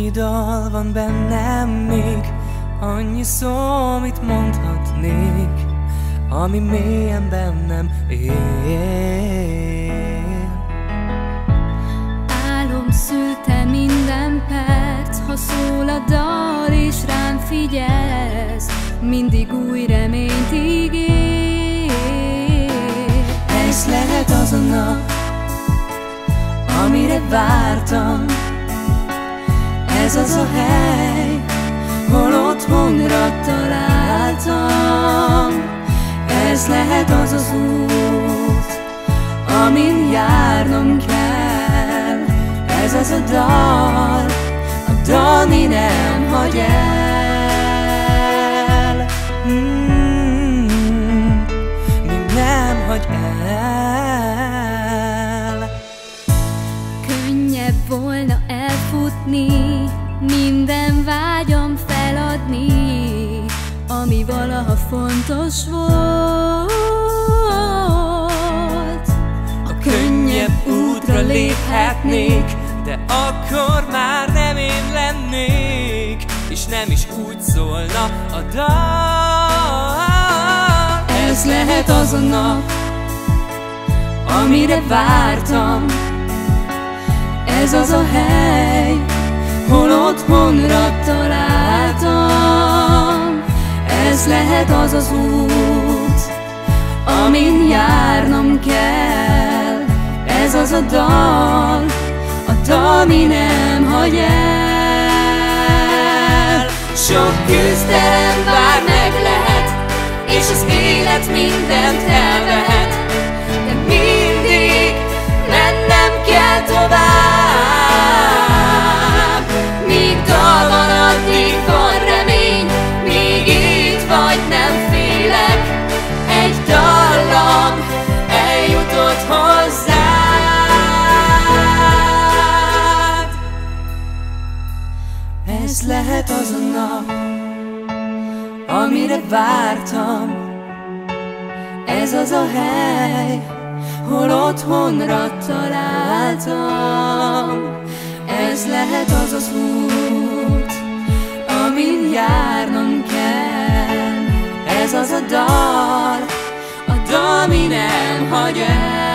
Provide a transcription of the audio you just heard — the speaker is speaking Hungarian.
Annyi dal van bennem még, annyi szó, amit mondhatnék, ami mélyen bennem él. Álom szülte minden perc, ha szól a dal és rám figyelsz, mindig új reményt ígér. Ez lehet az a nap, amire vártam. Ez az a hely, hol otthonra találtam. Ez lehet az az út, amin járnom kell. Ez az a dal, ami nem hagy el. Mi nem hagy el. Könnyebb volna elfutni, minden vágyam feladni, ami valaha fontos volt. A könnyebb útra léphetnék, de akkor már nem én lennék, és nem is úgy szólna a dal. Ez lehet az a nap, amire vártam. Ez az a hely, hol otthonra találtam. Ez lehet az az út, amin járnom kell. Ez az a dal, ami nem hagy el. Sok küzdelem bár meg lehet, és az élet mindent elvehet, de mindig mennem kell tovább. Míg dal van, addig van remény, míg itt vagy, nem félek. Egy dallam eljutott hozzád. Ez lehet az a nap, amire vártam. Ez az a hely, hol otthonra találtam. Ez lehet az az út, amin járnom kell. Ez az a dal, ami nem hagy el.